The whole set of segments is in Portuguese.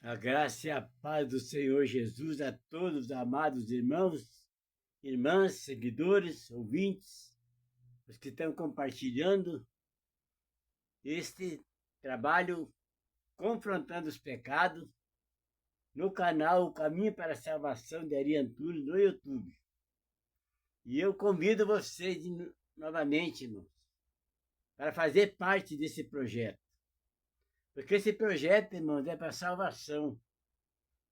A graça e a paz do Senhor Jesus a todos, amados irmãos, irmãs, seguidores, ouvintes, os que estão compartilhando este trabalho confrontando os pecados no canal O Caminho para a Salvação de Ari Antunes no YouTube. E eu convido vocês novamente, irmãos, para fazer parte desse projeto. Porque esse projeto, irmãos, é para salvação.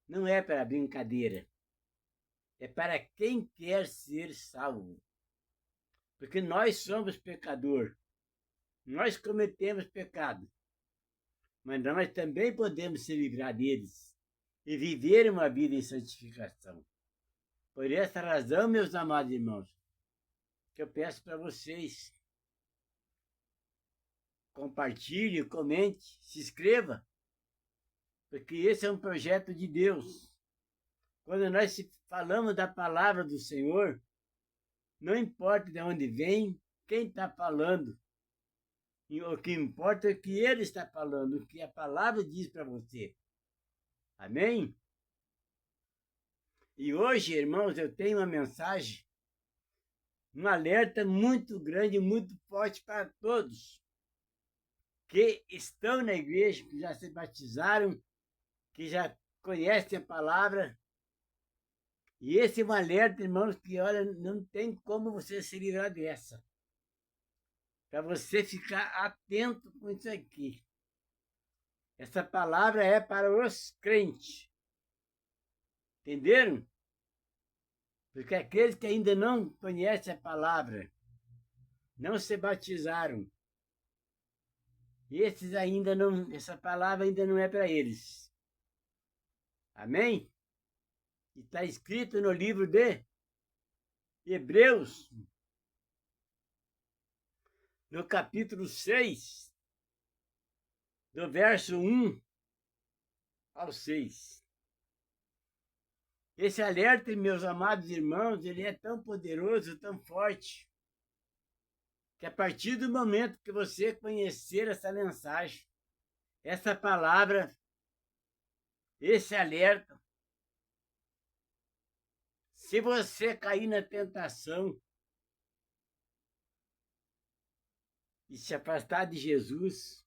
Não é para brincadeira. É para quem quer ser salvo. Porque nós somos pecadores. Nós cometemos pecado. Mas nós também podemos se livrar deles e viver uma vida em santificação. Por essa razão, meus amados irmãos, que eu peço para vocês, compartilhe, comente, se inscreva, porque esse é um projeto de Deus. Quando nós falamos da palavra do Senhor, não importa de onde vem, quem está falando. O que importa é o que ele está falando, o que a palavra diz para você. Amém? E hoje, irmãos, eu tenho uma mensagem, um alerta muito grande, muito forte para todos que estão na igreja, que já se batizaram, que já conhecem a palavra. E esse é um alerta, irmãos, que, olha, não tem como você se livrar dessa. Para você ficar atento com isso aqui. Essa palavra é para os crentes. Entenderam? Porque aqueles que ainda não conhecem a palavra, não se batizaram, esses ainda não, essa palavra ainda não é para eles. Amém? E está escrito no livro de Hebreus, no capítulo 6, do verso 1 ao 6. Esse alerta, meus amados irmãos, ele é tão poderoso, tão forte, que a partir do momento que você conhecer essa mensagem, essa palavra, esse alerta, se você cair na tentação e se afastar de Jesus,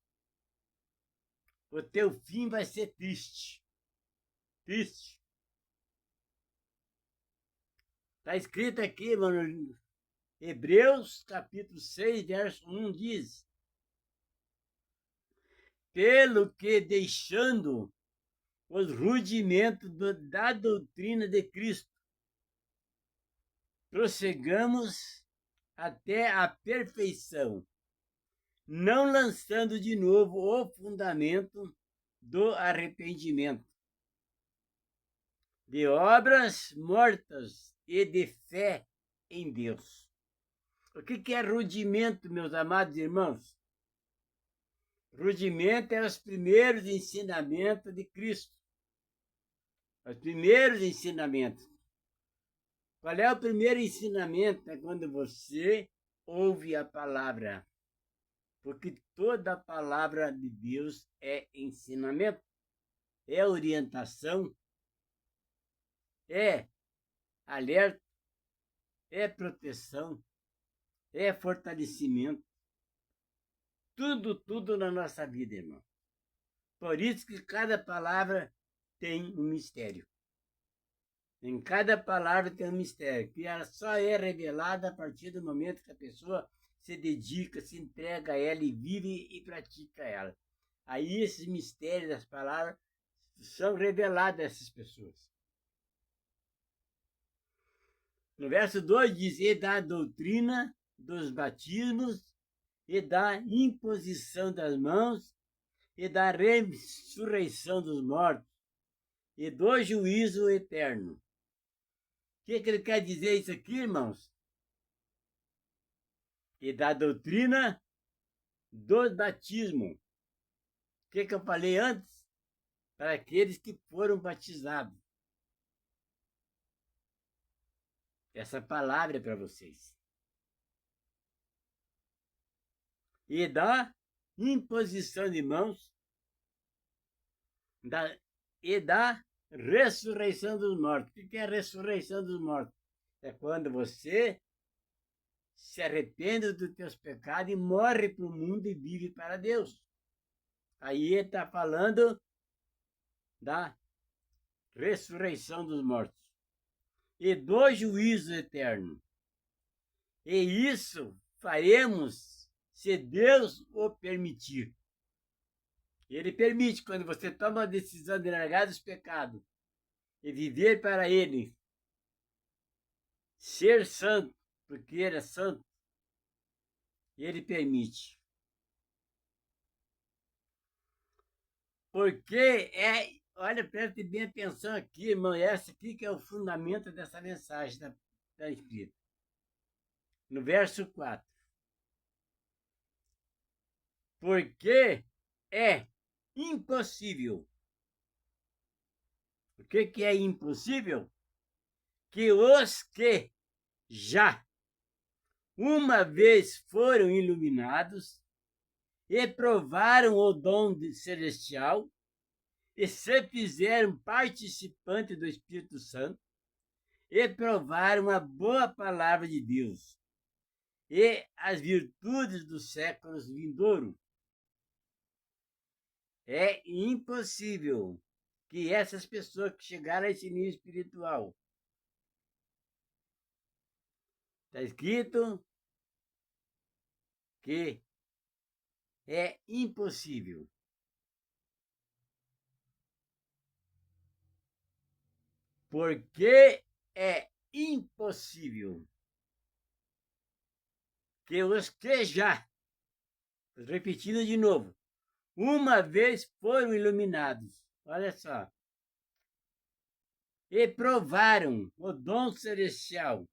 o teu fim vai ser triste. Triste. Está escrito aqui, mano, Hebreus capítulo 6, verso 1 diz: pelo que deixando os rudimentos da doutrina de Cristo, prossigamos até a perfeição, não lançando de novo o fundamento do arrependimento, de obras mortas e de fé em Deus. O que é rudimento, meus amados irmãos? Rudimento é os primeiros ensinamentos de Cristo. Os primeiros ensinamentos. Qual é o primeiro ensinamento? É quando você ouve a palavra. Porque toda a palavra de Deus é ensinamento, é orientação, é alerta, é proteção, é fortalecimento. Tudo na nossa vida, irmão. Por isso que cada palavra tem um mistério. Em cada palavra tem um mistério, que ela só é revelada a partir do momento que a pessoa se dedica, se entrega a ela e vive e pratica ela. Aí esses mistérios das palavras são revelados a essas pessoas. No verso 2 diz: e da doutrina dos batismos, e da imposição das mãos, e da ressurreição dos mortos, e do juízo eterno. O que ele quer dizer isso aqui, irmãos? E da doutrina do batismo. O que eu falei antes? Para aqueles que foram batizados. Essa palavra é para vocês. E da imposição de mãos, da e da ressurreição dos mortos. O que é a ressurreição dos mortos? É quando você se arrepende dos teus pecados e morre para o mundo e vive para Deus. Aí ele está falando da ressurreição dos mortos e do juízo eterno. E isso faremos se Deus o permitir. Ele permite quando você toma a decisão de largar os pecados e viver para Ele, ser santo, porque Ele é santo, Ele permite. Porque olha, preste bem atenção aqui, irmão, essa aqui que é o fundamento dessa mensagem da Escrita. No verso 4. Porque é impossível. O que é impossível? Que os que já uma vez foram iluminados e provaram o dom celestial e se fizeram participantes do Espírito Santo e provaram a boa palavra de Deus e as virtudes dos séculos vindouros. É impossível que essas pessoas que chegaram a esse nível espiritual, está escrito que é impossível. Porque é impossível que os que já, repetindo de novo, uma vez foram iluminados, olha só, e provaram o dom celestial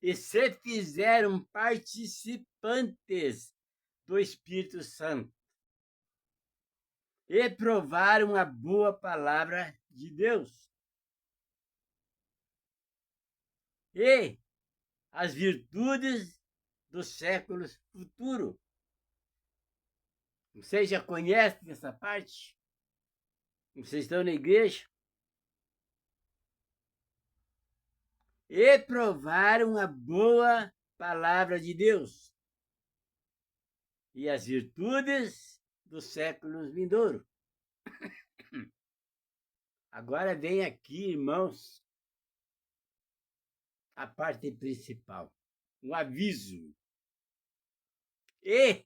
e se fizeram participantes do Espírito Santo e provaram a boa palavra de Deus e as virtudes dos séculos futuros. Vocês já conhecem essa parte? Vocês estão na igreja? E provaram a boa palavra de Deus e as virtudes dos séculos vindouros. Agora vem aqui, irmãos, a parte principal, um aviso. E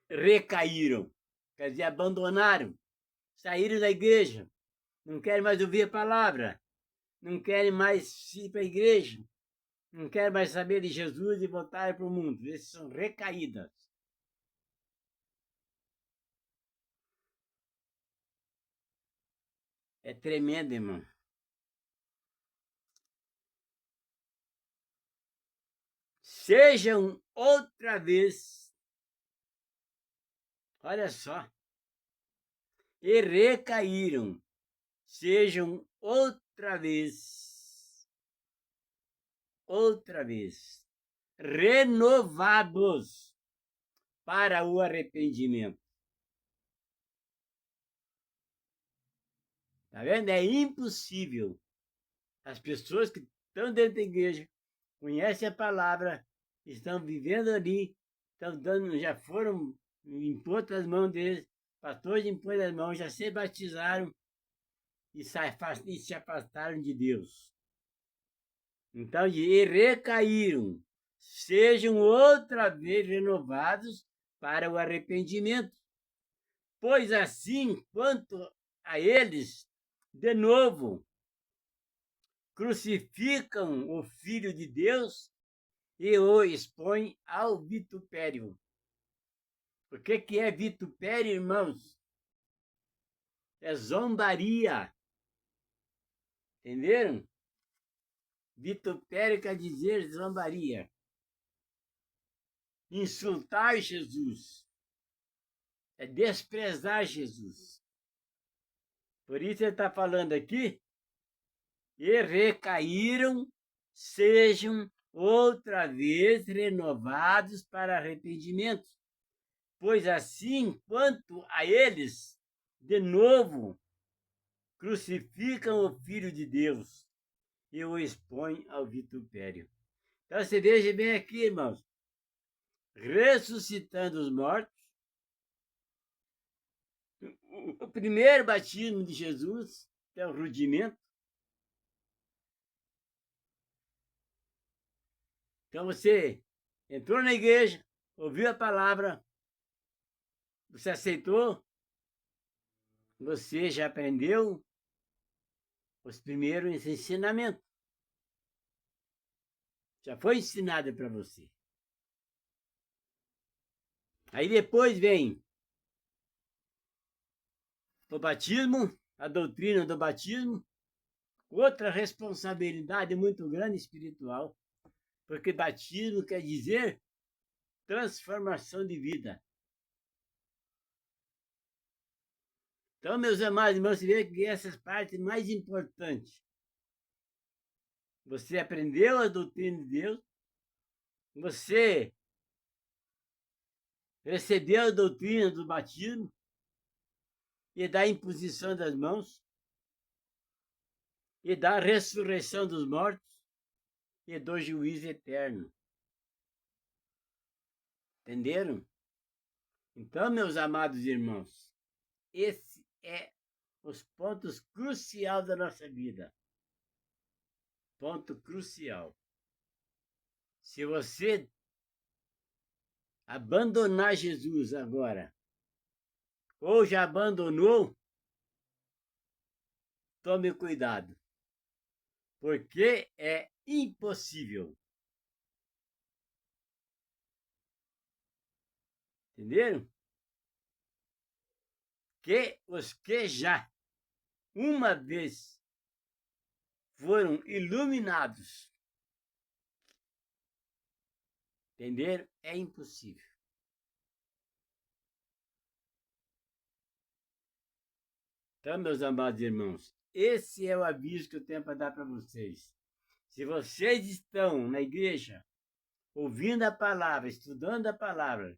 recaíram, quer dizer, abandonaram, saíram da igreja, não querem mais ouvir a palavra, não querem mais ir para a igreja, não querem mais saber de Jesus e voltar para o mundo. Esses são recaídas. É tremendo, irmão. Sejam outra vez, olha só, e recaíram, sejam outra vez, renovados para o arrependimento. Tá vendo? É impossível. As pessoas que estão dentro da igreja, conhecem a palavra, estão vivendo ali, estão dando, já foram impostas as mãos deles, pastores impôs as mãos, já se batizaram e se afastaram de Deus. Então, e recaíram, sejam outra vez renovados para o arrependimento. Pois assim, quanto a eles, de novo, crucificam o Filho de Deus e o expõem ao vitupério. O que é vitupério, irmãos? É zombaria. Entenderam? Vitupério quer dizer zombaria. Insultar Jesus é desprezar Jesus. Por isso ele está falando aqui, e recaíram, sejam outra vez renovados para arrependimento. Pois assim, quanto a eles, de novo, crucificam o Filho de Deus e o expõem ao vitupério. Então você veja bem aqui, irmãos, ressuscitando os mortos, o primeiro batismo de Jesus, que é o rudimento. Então você entrou na igreja, ouviu a palavra, você aceitou, você já aprendeu os primeiros ensinamentos. Já foi ensinado para você. Aí depois vem o batismo, a doutrina do batismo, outra responsabilidade muito grande espiritual, porque batismo quer dizer transformação de vida. Então, meus amados irmãos, você vê que essas partes mais importantes. Você aprendeu a doutrina de Deus, você recebeu a doutrina do batismo e da imposição das mãos, e da ressurreição dos mortos e do juízo eterno. Entenderam? Então, meus amados irmãos, esse é os pontos cruciais da nossa vida. Ponto crucial. Se você abandonar Jesus agora, ou já abandonou, tome cuidado, porque é impossível. Entenderam? Que os que já uma vez foram iluminados, entenderam? É impossível. Então, meus amados irmãos, esse é o aviso que eu tenho para dar para vocês. Se vocês estão na igreja, ouvindo a palavra, estudando a palavra,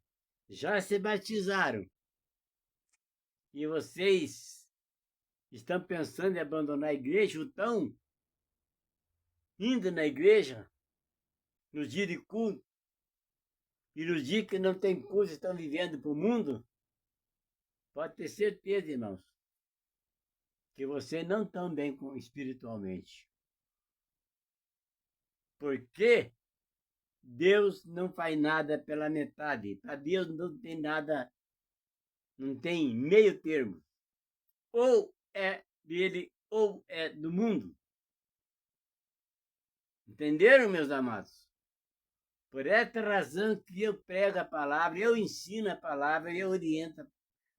já se batizaram, e vocês estão pensando em abandonar a igreja, ou estão indo na igreja, no dia de culto, e no dia que não tem culto, estão vivendo para o mundo, pode ter certeza, irmãos, que vocês não estão bem espiritualmente. Porque Deus não faz nada pela metade. Para Deus não tem nada, não tem meio termo. Ou é dele, ou é do mundo. Entenderam, meus amados? Por essa razão que eu prego a palavra, eu ensino a palavra, eu oriento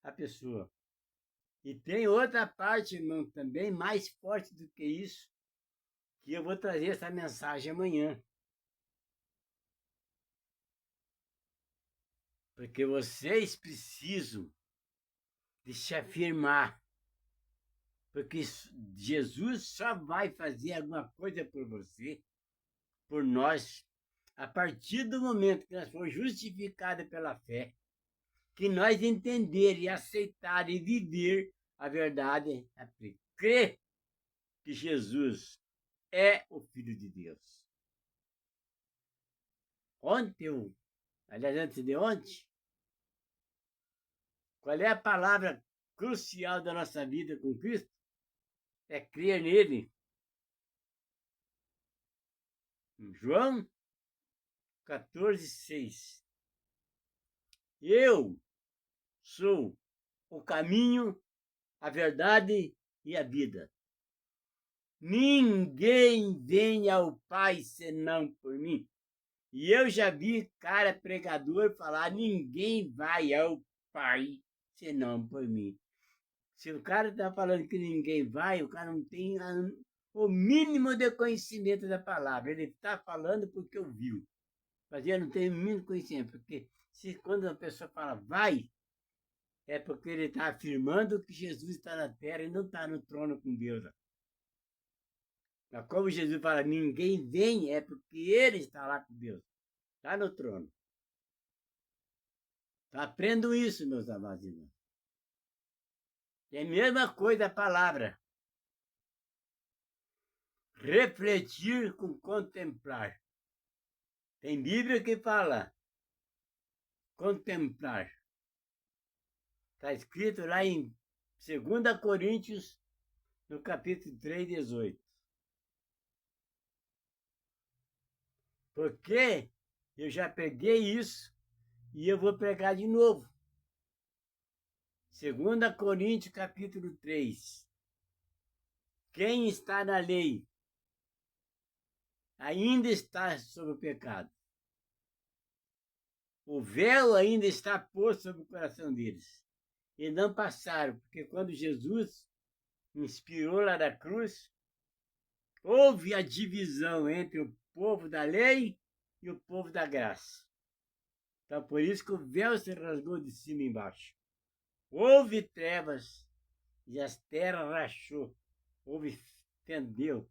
a pessoa. E tem outra parte, irmão, também mais forte do que isso, que eu vou trazer essa mensagem amanhã. Porque vocês precisam de se afirmar. Porque Jesus só vai fazer alguma coisa por você, por nós, a partir do momento que nós formos justificados pela fé, que nós entender e aceitar e viver a verdade, é crer que Jesus é o Filho de Deus. Ontem, aliás, antes de ontem, qual é a palavra crucial da nossa vida com Cristo? É crer nele. João 14:6. Eu sou o caminho, a verdade e a vida. Ninguém vem ao Pai senão por mim. E eu já vi cara pregador falar: ninguém vai ao Pai senão por mim. Se o cara está falando que ninguém vai, o cara não tem o mínimo de conhecimento da palavra. Ele está falando porque ouviu. Mas ele não tem o mínimo conhecimento. Porque quando a pessoa fala vai, é porque ele está afirmando que Jesus está na terra e não está no trono com Deus. Mas como Jesus fala, ninguém vem, é porque ele está lá com Deus. Está no trono. Então, aprendam isso, meus amados irmãos. É a mesma coisa a palavra. Refletir com contemplar. Tem Bíblia que fala contemplar. Está escrito lá em 2 Coríntios, no capítulo 3, 18. Porque eu já preguei isso e eu vou pregar de novo. 2 Coríntios, capítulo 3. Quem está na lei ainda está sob o pecado. O véu ainda está posto sobre o coração deles. E não passaram, porque quando Jesus inspirou lá da cruz, houve a divisão entre o povo da lei e o povo da graça. Então, por isso que o véu se rasgou de cima e embaixo. Houve trevas e as terras rachou. Houve fendeu.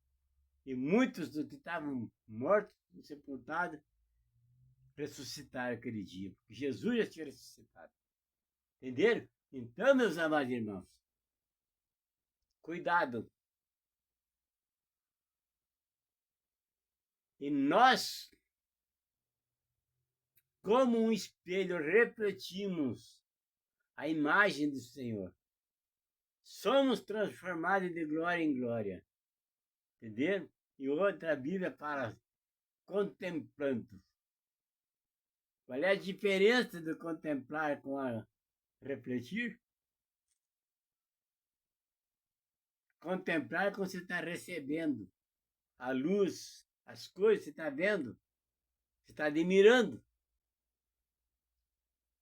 E muitos dos que estavam mortos, sepultados, ressuscitaram aquele dia. Porque Jesus já tinha ressuscitado. Entenderam? Então, meus amados irmãos, cuidado. E nós, como um espelho, refletimos a imagem do Senhor. Somos transformados de glória em glória. Entenderam? E outra Bíblia fala contemplando. Qual é a diferença do contemplar com a refletir? Contemplar é quando você está recebendo a luz, as coisas, você está vendo, você está admirando.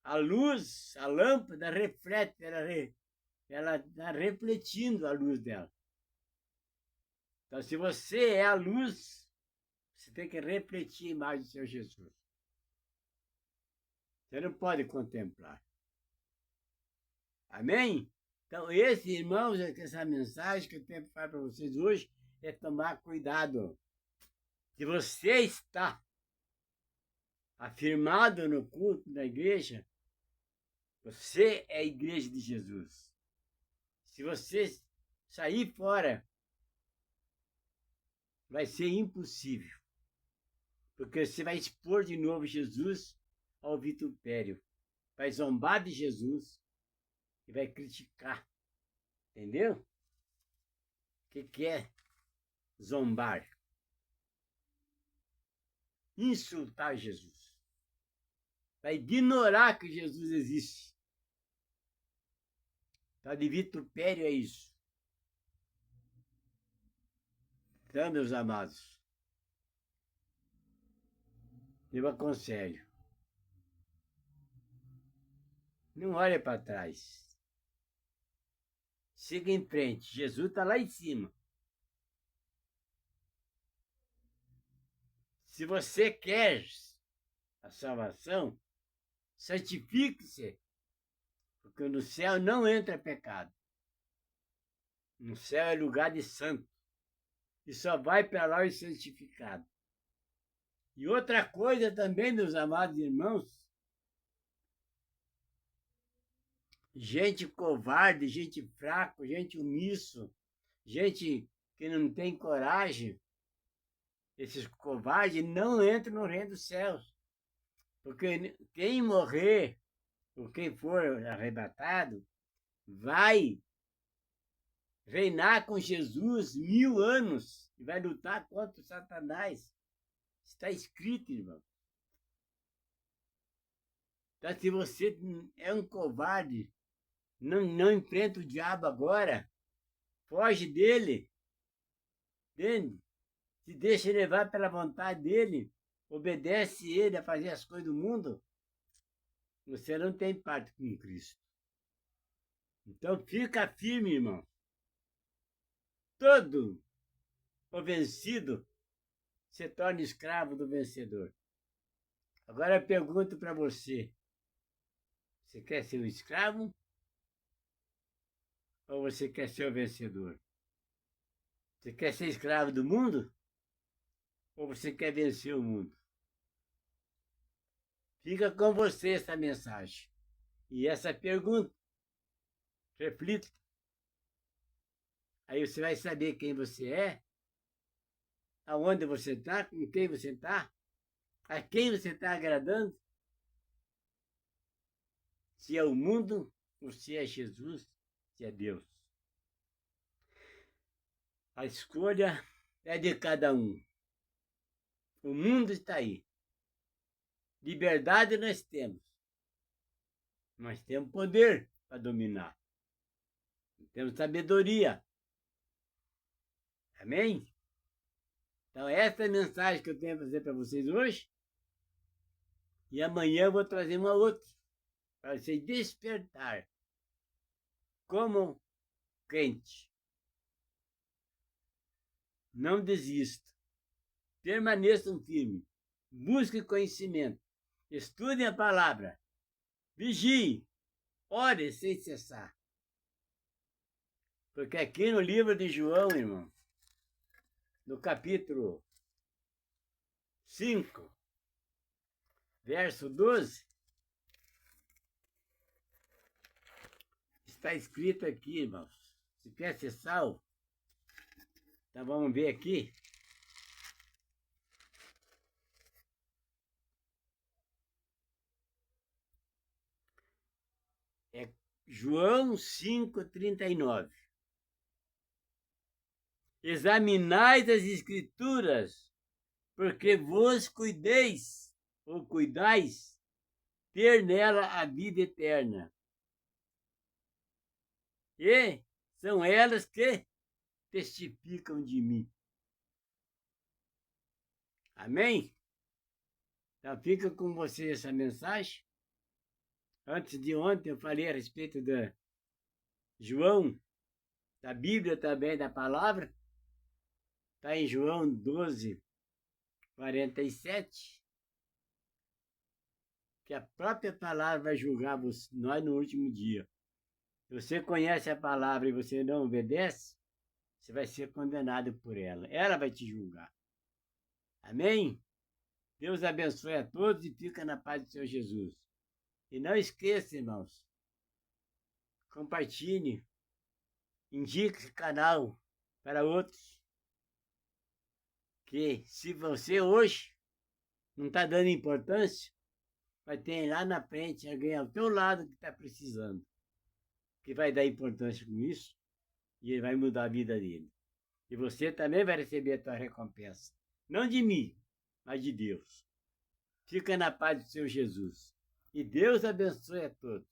A luz, a lâmpada reflete, ela está refletindo a luz dela. Então, se você é a luz, você tem que refletir a imagem do Senhor Jesus. Você não pode contemplar. Amém? Então, irmãos, essa mensagem que eu tenho para falar para vocês hoje é tomar cuidado. Se você está afirmado no culto da igreja, você é a igreja de Jesus. Se você sair fora, vai ser impossível. Porque você vai expor de novo Jesus ao vitupério. Vai zombar de Jesus e vai criticar. Entendeu? O que é zombar? Insultar Jesus. Vai ignorar que Jesus existe. Tá de vitupério é isso. Então, meus amados, eu aconselho. Não olhe para trás. Siga em frente. Jesus está lá em cima. Se você quer a salvação, santifique-se. Porque no céu não entra pecado. No céu é lugar de santo. E só vai para lá o santificado. E outra coisa também, meus amados irmãos, gente covarde, gente fraca, gente omisso, gente que não tem coragem, esses covardes não entram no reino dos céus. Porque quem morrer, ou quem for arrebatado, vai reinar com Jesus 1000 anos e vai lutar contra o Satanás. Está escrito, irmão. Então, se você é um covarde, não enfrenta o diabo agora, foge dele, entende? Se deixa levar pela vontade dele, obedece ele a fazer as coisas do mundo, você não tem parte com Cristo. Então fica firme, irmão. Todo o vencido se torna escravo do vencedor. Agora eu pergunto para você, você quer ser um escravo? Ou você quer ser o vencedor? Você quer ser escravo do mundo? Ou você quer vencer o mundo? Fica com você essa mensagem. E essa pergunta. Reflita. Aí você vai saber quem você é, aonde você está, com quem você está, a quem você está agradando, se é o mundo, ou se é Jesus, se é Deus. A escolha é de cada um. O mundo está aí. Liberdade nós temos. Nós temos poder para dominar. Temos sabedoria. Amém? Então, essa é a mensagem que eu tenho a fazer para vocês hoje. E amanhã eu vou trazer uma outra, para vocês despertar como crente. Não desista. Permaneçam firmes. Busquem conhecimento. Estudem a palavra. Vigiem. Ore sem cessar. Porque aqui no livro de João, irmão, no capítulo 5, verso 12, está escrito aqui, irmãos. Se quer ser salvo, então vamos ver aqui. É João 5,39. Examinai as Escrituras, porque vos cuideis, ou cuidais, ter nela a vida eterna. E são elas que testificam de mim. Amém? Então fica com você essa mensagem. Antes de ontem eu falei a respeito de João, da Bíblia também, da palavra. Está em João 12:47. Que a própria palavra vai julgar nós no último dia. Se você conhece a palavra e você não obedece, você vai ser condenado por ela. Ela vai te julgar. Amém? Deus abençoe a todos e fica na paz do Senhor Jesus. E não esqueça, irmãos, compartilhe, indique esse canal para outros. Que se você hoje não está dando importância, vai ter lá na frente alguém ao teu lado que está precisando, que vai dar importância com isso e ele vai mudar a vida dele. E você também vai receber a tua recompensa. Não de mim, mas de Deus. Fica na paz do Senhor Jesus. E Deus abençoe a todos.